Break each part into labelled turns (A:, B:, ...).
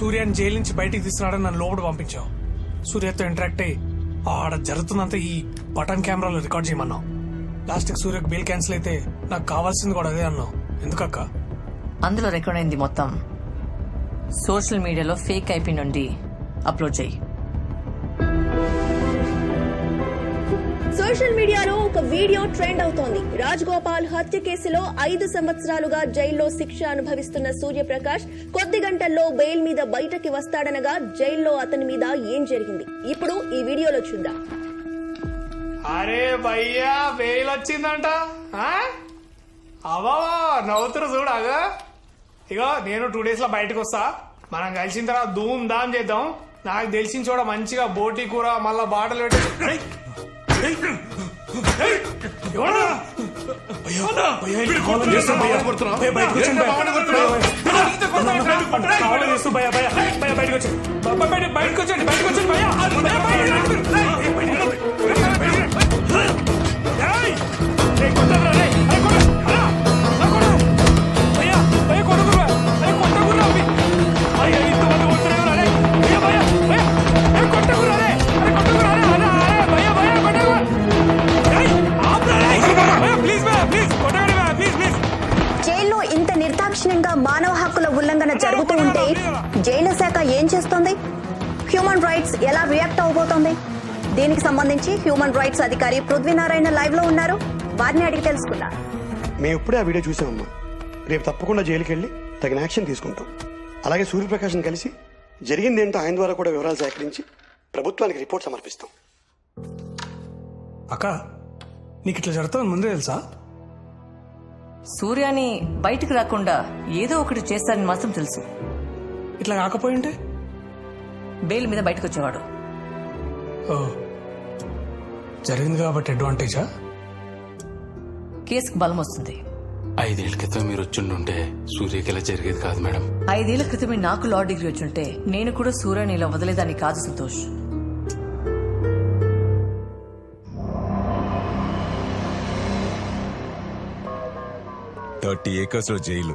A: సూర్యాన్ని jail నుంచి బయటికి తీసుకున్నాడని నన్ను లోపల పంపించావు. సూర్యతో ఇంటరాక్ట్ అయ్యి ఆడ జరుగుతుందంతా ఈ బటన్ కెమెరాలో రికార్డ్ చేయమన్నావు. లాస్ట్కి సూర్యకు బెయిల్ క్యాన్సిల్ అయితే నాకు కావాల్సింది కూడా అదే అన్నావు. ఎందుకక్క?
B: అందులో రికార్డ్ అయింది మొత్తం సోషల్ మీడియాలో ఫేక్ ఐపీ నుండి అప్లోడ్ చేయి.
C: సోషల్ మీడియాలో ఒక వీడియో ట్రెండ్ అవుతోంది. రాజగోపాల్ హత్య కేసులో 5 సంవత్సరాలుగా జైల్లో శిక్ష అనుభవిస్తున్న సూర్యప్రకాష్ కొద్ది గంటల్లో బెయిల్ మీద బయటకి వస్తాడనగా జైల్లో అతని మీద ఏం జరిగింది ఇప్పుడు ఈ వీడియోలో చూద్దాం.
A: అరే భయ్యా బెయిల్ వచ్చిందంట. అవా నవ్వుతురు చూడాగా. ఇగో నేను 2 days లో బయటకు వస్తా. మనం కలిసిన తర్వాత ధూమ్ ధామ్ చేద్దాం. నాకు తెలిసిన చోట మంచిగా బోటి కూర మళ్ళా బాటలు పెట్టి బయటకు వచ్చండి.
C: జైల్లో ఇంత నిర్దాక్షిణ్యంగా మానవ హక్కుల ఉల్లంఘన జరుగుతూ ఉంటే జైలు శాఖ ఏం చేస్తోంది? హ్యూమన్ రైట్స్ ఎలా రియాక్ట్ అవబోతోంది? దీనికి సంబంధించి హ్యూమన్ రైట్స్ అధికారి పృథ్వీనారాయణ లైవ్ లో ఉన్నారు. వారిని అడిగి తెలుసుకున్నాం.
D: మేము ఇప్పుడే ఆ వీడియో చూసామమ్మా. రేపు తప్పకుండా జైలుకి వెళ్ళి తగిన యాక్షన్ తీసుకుంటాం. అలాగే సూర్యప్రకాష్ని కలిసి జరిగిందేంటో ఆయన ద్వారా కూడా వివరాలు సేకరించి ప్రభుత్వానికి రిపోర్ట్ సమర్పిస్తాం.
A: అక్క నీకు ఇట్లా జరుగుతుంది ముందే తెలుసా?
B: సూర్యాని బయటకు రాకుండా ఏదో ఒకటి చేస్తారని మాత్రం తెలుసు.
A: ఇట్లా కాకపోయింటే
B: బెయిల్ మీద బయటకు వచ్చేవాడు.
A: ఓ జరిగింది కాబట్టి అడ్వాంటేజా?
B: కేసుకు బలం వస్తుంది.
E: 5 ఏళ్ల క్రితం మీరు వచ్చిండుంటే సూర్యకి ఇలా జరిగేది కాదు మేడం.
B: 5 ఏళ్ల క్రితమే నాకు లా డిగ్రీ వచ్చుంటే నేను కూడా సూర్యాని ఇలా వదిలేదాన్ని కాదు సంతోష్.
F: $30 acres లో జైలు,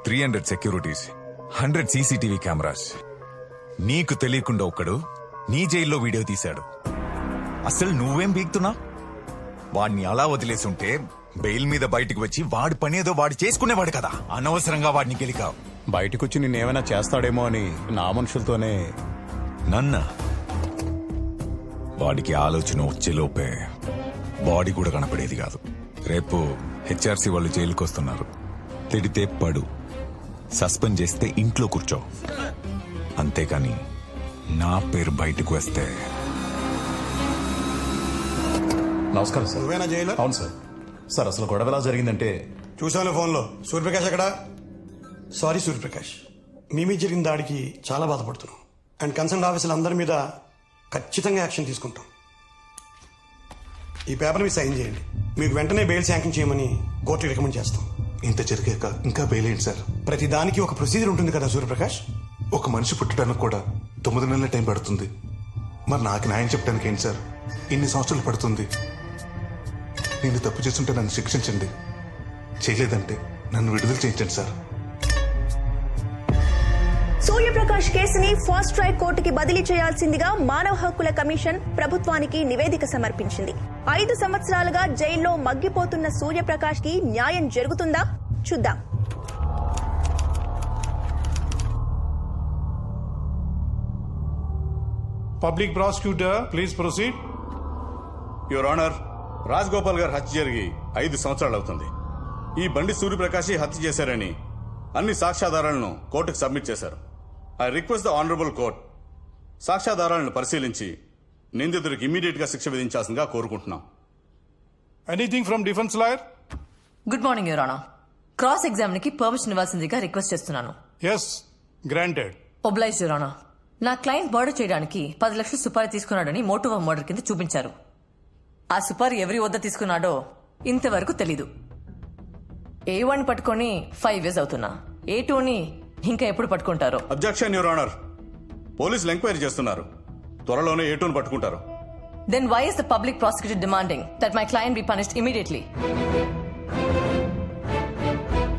F: 300 సెక్యూరిటీస్, 100 CCTV కెమెరాస్. నీకు తెలియకుండా ఒక్కడు నీ జైల్లో వీడియో తీశాడు. అసలు నువ్వేం బీక్తున్నా? వాడిని అలా వదిలేసుంటే బెయిల్ మీద బయటకు వచ్చి వాడి పనేదో వాడు చేసుకునేవాడు కదా. అనవసరంగా వాడిని గెలికావు.
G: బయటకొచ్చి నిన్నేమైనా చేస్తాడేమో అని నా మనుషులతోనే.
F: నన్న వాడికి ఆలోచన వచ్చేలోపే బాడీ కూడా కనపడేది కాదు. రేపు HRC వాళ్ళు జైలుకి వస్తున్నారు. తిడితే పడు, సస్పెండ్ చేస్తే ఇంట్లో కూర్చో. అంతేకాని నా పేరు బయటకు వస్తే.
G: నమస్కారం సార్.
D: నువ్వేనా జైలు?
G: అవును సార్. సార్ అసలు గొడవ ఎలా జరిగిందంటే
D: చూసాను ఫోన్లో. సూర్యప్రకాష్ ఎక్కడా? సారీ సూర్యప్రకాష్, మీ మీద జరిగిన దాడికి చాలా బాధపడుతున్నాం. అండ్ కన్సర్న్ ఆఫీసులు అందరి మీద ఖచ్చితంగా యాక్షన్ తీసుకుంటాం. ఈ పేపర్ మీద సైన్ చేయండి. మీకు వెంటనే బెయిల్ శాంక్షన్ చేయమని కోర్టుకి రికమెండ్ చేస్తాం.
H: ఇంత జరిగాక ఇంకా బెయిల్ ఏంటి సార్?
D: ప్రతి దానికి ఒక ప్రొసీజర్ ఉంటుంది కదా సూర్యప్రకాష్.
H: ఒక మనిషి పుట్టడానికి కూడా 9 నెలల టైం పడుతుంది. మరి నాకు న్యాయం చెప్పడానికి ఏంటి సార్ ఇన్ని సంవత్సరాలు పడుతుంది? నేను తప్పు చేస్తుంటే నన్ను శిక్షించండి, చేయలేదంటే నన్ను విడుదల చేయించండి సార్.
C: సూర్యప్రకాష్ కేసుని ఫాస్ట్ ట్రాక్ కోర్టుకి బదిలీ చేయాల్సిందిగా మానవ హక్కుల కమిషన్ ప్రభుత్వానికి నివేదిక సమర్పించింది. 5 సంవత్సరాలుగా జైల్లో మగ్గిపోతున్న సూర్యప్రకాష్ కి న్యాయం జరుగుతుందా? చూద్దాం.
I: Public prosecutor please proceed.
J: Your honour, Rajagopal గారు హత్య జరిగి 5 సంవత్సరాలు అవుతుంది. ఈ బండి సూర్యప్రకాశ్ హత్య చేశారని అన్ని సాక్ష్యాధారాలను కోర్టుకు సబ్మిట్ చేశారు. I request the honourable court సాక్ష్యాధారాలను పరిశీలించి నిందితుడికి ఇమ్మీడియట్ గా శిక్ష విధించాల్సిందిగా కోరుకుంటున్నాం.
I: Anything from defence lawyer?
B: Good morning your honour. Cross exam కి పర్మిషన్ ఇవ్వాల్సిందిగా రిక్వెస్ట్ చేస్తున్నాను.
I: Yes, granted.
B: Oblige your honour. నా క్లయింట్ మర్డర్ చేయడానికి 10 లక్షలు సుపారీ తీసుకున్నాడని మోటివ్ ఆఫ్ మర్డర్ కింద చూపించారు. ఆ సుపారీ ఎవరి వద్ద తీసుకున్నాడో ఇంతవరకు తెలీదు. A1 పట్టుకొని 5 years అవుతున్నా. A2ని ఇంకా ఎప్పుడు పట్టుకుంటారో?
J: Objection your honour. పోలీసులు ఎంక్వైరీ చేస్తున్నారు. త్వరలోనే A2ని పట్టుకుంటారు.
B: Then why is the public prosecutor demanding that my client be punished immediately?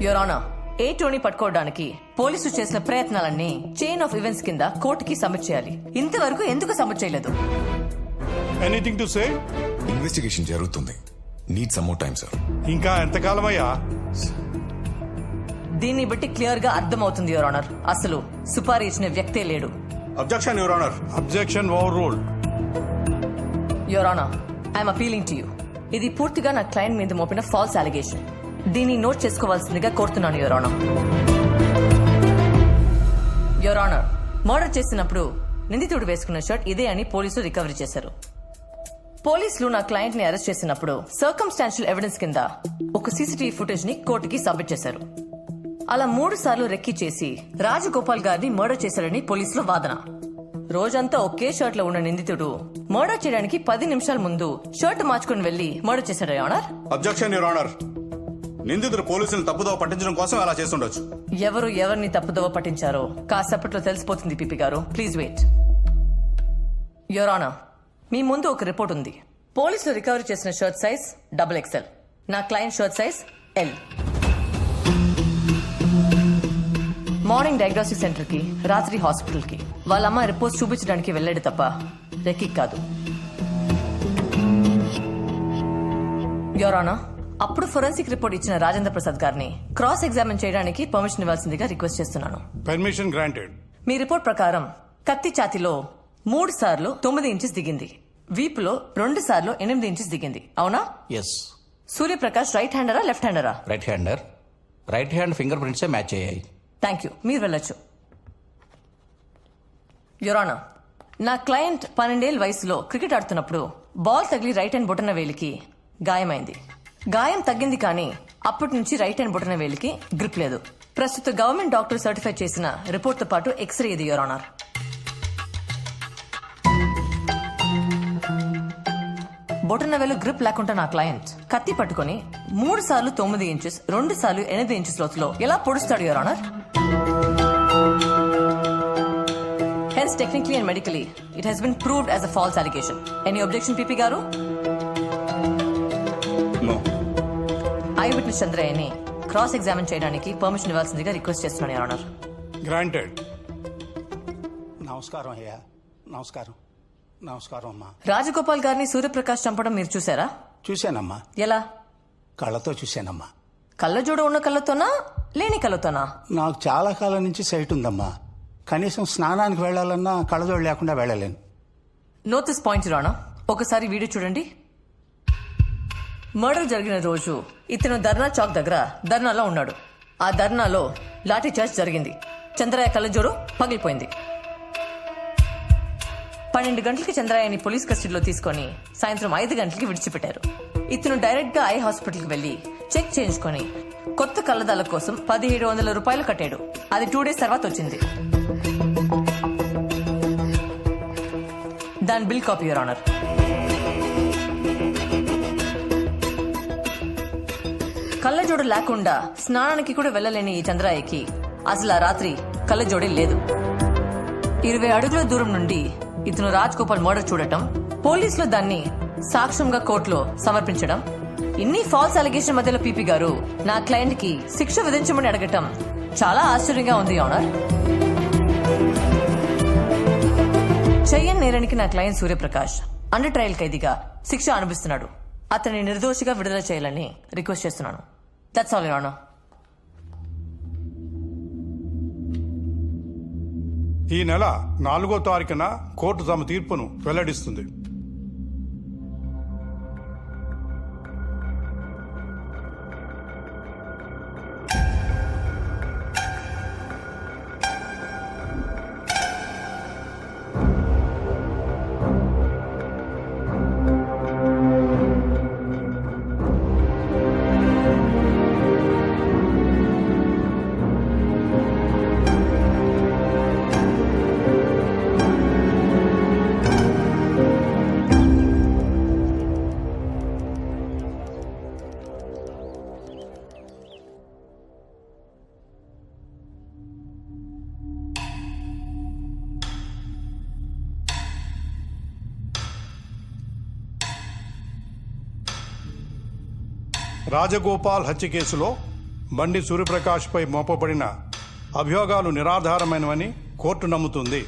B: Your Honor, A Tony పట్టుకోవడానికి పోలీసులు చేసిన ప్రయత్నాలన్నీ చైన్ ఆఫ్ ఈవెంట్స్ కింద కోర్టుకి సబ్మిట్ చేయాలి. ఇంతవరకు ఎందుకు సబ్మిట్ చేయలేదు?
I: Anything to say?
F: ఇన్వెస్టిగేషన్ జరుగుతుంది. Need some more time sir.
I: ఇంకా ఎంతకాలమయ్యా?
B: దీన్ని బట్టి క్లియర్ గా అర్థమవుతుంది యువర్ ఆనర్, అసలు సుపారీ ఇచ్చిన వ్యక్తే లేడు.
J: Objection your honour.
I: Objection over ruled.
B: Your honour, I'm appealing to you. ఇది పూర్తిగా నా క్లయింట్ మీద మోపిన ఫాల్స్ అలిగేషన్. దీన్ని నోట్ చేసుకోవాల్సిందిగా కోరుతున్నాను your honour. Your honour, murder చేసినప్పుడు నిందితుడు వేసుకున్న షర్ట్ ఇదే అని పోలీసులు రికవరీ చేశారు. పోలీసులు నా క్లయింట్ ని అరెస్ట్ చేసినప్పుడు సర్కమ్స్టాన్షియల్ ఎవిడెన్స్ కింద ఒక సీసీటీవీ ఫుటేజ్ ని కోర్టుకి సబ్మిట్ చేశారు. అలా 3 సార్లు రెక్కి చేసి రాజగోపాల్ గారిని మర్డర్ చేశారని పోలీసుల వాదన. రోజంతా ఒకే షర్ట్ లో ఉన్న నిందితుడు మర్డర్ చేయడానికి 10 నిమిషాల ముందు షర్ట్ మార్చుకుని వెళ్లి మర్డర్ చేశాడు your honour.
J: Objection your honour. నిందితుడు పోలీసులను తప్పుదోవ పట్టించడం కోసం అలా చేస్తుండొచ్చు.
B: ఎవరు ఎవరిని తప్పుదోవ పట్టించారో కాసేపట్లో తెలిసిపోతుంది పీపీ గారు. Please wait. యువర్ ఆనర్, మీ ముందు ఒక రిపోర్ట్ ఉంది. పోలీసులు రికవరీ చేసిన షర్ట్ సైజ్ XXL, నా client shirt size L. Morning diagnostic centre కి, రాత్రి హాస్పిటల్ కి వాళ్ళ అమ్మ రిపోర్ట్స్ చూపించడానికి వెళ్ళాడు తప్ప రెక్కి కాదు. యువర్ ఆనర్, అప్పుడు ఫోరెన్సిక్ రిపోర్ట్ ఇచ్చిన రాజేంద్ర ప్రసాద్ గారిని క్రాస్ ఎగ్జామిన్ చేయడానికి పర్మిషన్ ఇవ్వాల్సిందిగా రిక్వెస్ట్ చేస్తున్నాను.
I: Permission granted.
B: మీ రిపోర్ట్ ప్రకారం కత్తి ఛాతిలో 3 సార్లు 9 ఇంచెస్ దిగింది, వీపులో 2 సార్లు 8 ఇంచెస్ దిగింది, అవునా?
K: ఎస్.
B: సూర్యప్రకాష్ రైట్ హ్యాండరా లెఫ్ట్ హ్యాండరా?
K: Right hander. Right hand finger ప్రింట్సే మ్యాచ్ అయ్యాయి.
B: థ్యాంక్ యూ, మీరు వెళ్ళొచ్చు. యువర్ ఆనర్, నా క్లయింట్ 12 ఏళ్ల వయసులో క్రికెట్ ఆడుతున్నప్పుడు బాల్ తగిలి రైట్ హ్యాండ్ బొటన వేలికి గాయమైంది. గాయం తగ్గింది కానీ అప్పటి నుంచి రైట్ హ్యాండ్ బొటన వేలికి గ్రిప్ లేదు. ప్రస్తుత గవర్నమెంట్ డాక్టర్ సర్టిఫై చేసిన రిపోర్ట్ తో పాటు ఎక్స్రే ఇది యువర్ ఆనర్. బొటన వేలు గ్రిప్ లేకుండా నా క్లయింట్ కత్తి పట్టుకుని 3 సార్లు 9 ఇంచెస్ 2 సార్లు 8 ఇంచెస్ లోతులో ఎలా పొడుస్తాడు your honour? Hence, technically and medically, it has been proved as a false allegation. Any objection, PP Garu?
J: No.
B: Eyewitness Chandrayani cross-examine చేయడానికి పర్మిషన్ ఇవ్వాల్సిందిగా రిక్వెస్ట్ చేస్తున్నాను యువర్ ఆనర్.
I: గ్రాంటెడ్.
G: నమస్కారం అయ్యా. నమస్కారం. నమస్కారం అమ్మా.
B: రాజగోపాల్ గారిని సూర్యప్రకాష్ చంపడం మీరు చూసారా?
G: చూశానమ్మా.
B: ఎలా?
G: కళ్ళతో చూశానమ్మా.
B: కళ్ళజోడు ఉన్న కళ్ళతోనా లేని కళ్ళతోనా?
G: నాకు చాలా కాలం నుంచి సైట్ ఉందమ్మా. కనీసం స్నానానికి వెళ్లాలన్నా కళ్ళజోడు లేకుండా వెళ్ళలేను.
B: Note this point your honour. ఒకసారి వీడియో చూడండి. మర్డర్ జరిగిన రోజు ఇతను ధర్నా చౌక్ దగ్గర ధర్నాలో ఉన్నాడు. ఆ ధర్నాలో లాఠీ చార్జ్ జరిగింది. చంద్రయ్య కళ్ళజోడు పగిలిపోయింది. 12 గంటలకి చంద్రయ్యని పోలీస్ కస్టడీలో తీసుకుని సాయంత్రం 5 గంటలకి విడిచిపెట్టారు. ఇతను డైరెక్ట్ గా ఐ హాస్పిటల్కి వెళ్లి చెక్ చేయించుకుని కొత్త కళ్ళదాల కోసం 1700 రూపాయలు కట్టాడు. అది 2 డేస్ తర్వాత వచ్చింది. దాని బిల్ కాపీ యువర్ ఆనర్. కళ్ళజోడు లేకుండా స్నానానికి కూడా వెళ్ళలేని ఈ చంద్రయ్యకి అసలు ఆ రాత్రి కళ్ళజోడే లేదు. 20 అడుగుల దూరం నుండి ఇతను రాజ్ గోపాల్ మర్డర్ చూడటం, పోలీసులు దాన్ని సాక్ష్యంగా కోర్టులో సమర్పించడం, ఇన్ని ఫాల్స్ అలిగేషన్ మధ్యలో పీపీ గారు నా క్లయింట్ కి శిక్ష విధించమని అడగటం చాలా ఆశ్చర్యంగా ఉంది ఆనర్. చెయ్యని నేరానికి నా క్లయింట్ సూర్యప్రకాష్ అండర్ ట్రయల్ ఖైదీగా శిక్ష అనుభవిస్తున్నాడు. అతన్ని నిర్దోషిగా విడుదల చేయాలని రిక్వెస్ట్ చేస్తున్నాను. That's all your honour.
I: ఈ నెల 4వ తారీఖున కోర్టు తమ తీర్పును వెల్లడిస్తుంది. రాజగోపాల్ హత్య కేసులో బండి సూర్యప్రకాష్పై మోపబడిన అభియోగాలు నిరాధారమైనవని కోర్టు నమ్ముతుంది.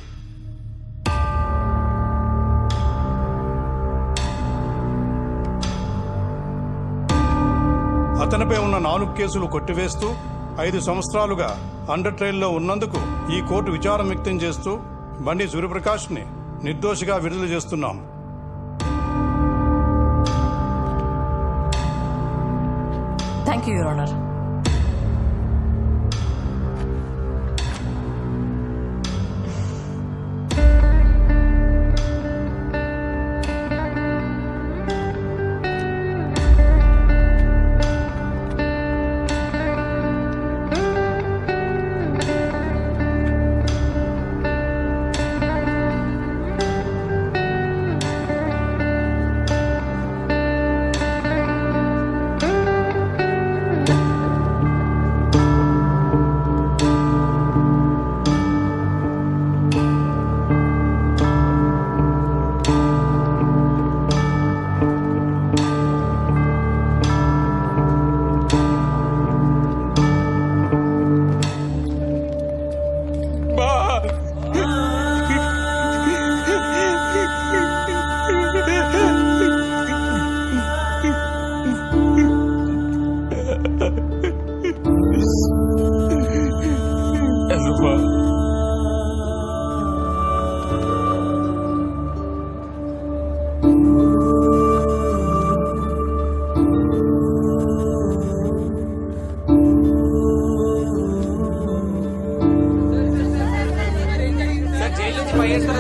I: అతనిపై ఉన్న 4 కేసులు కొట్టివేస్తూ 5 సంవత్సరాలుగా అండర్ ట్రయల్లో ఉన్నందుకు ఈ కోర్టు విచారం వ్యక్తం చేస్తూ బండి సూర్యప్రకాష్ని నిర్దోషిగా విడుదల చేస్తున్నాం.
B: Thank you your honour.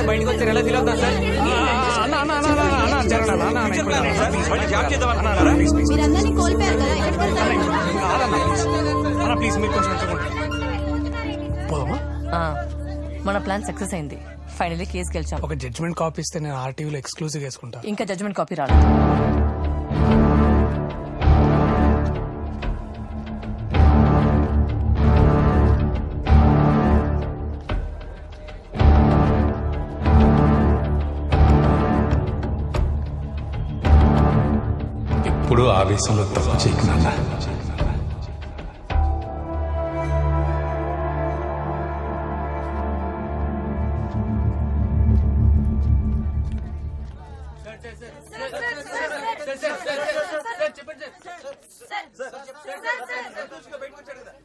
K: బయటకు వచ్చారు ఎలా ఫీల్ అవుతున్నారు సార్?
C: మీరందరినీ కోల్పోయారు కదా, ఎక్కడికి వెళ్తారు?
A: ప్లీజ్ మీరు కొంచెం పోదామా?
B: మన ప్లాన్ సక్సెస్ అయింది. ఫైనల్లీ కేసు గెలిచాం.
A: ఒక జడ్జ్మెంట్ కాపీ ఇస్తే నేను ఆర్టీవీలో ఎక్స్క్లూజివ్ వేసుకుంటా.
B: ఇంకా జడ్జ్మెంట్ కాపీ రాలేదు.
H: ఇప్పుడు ఆవేశంలో తప్పు చేయకు నాన్న.
K: చెప్పండి సార్.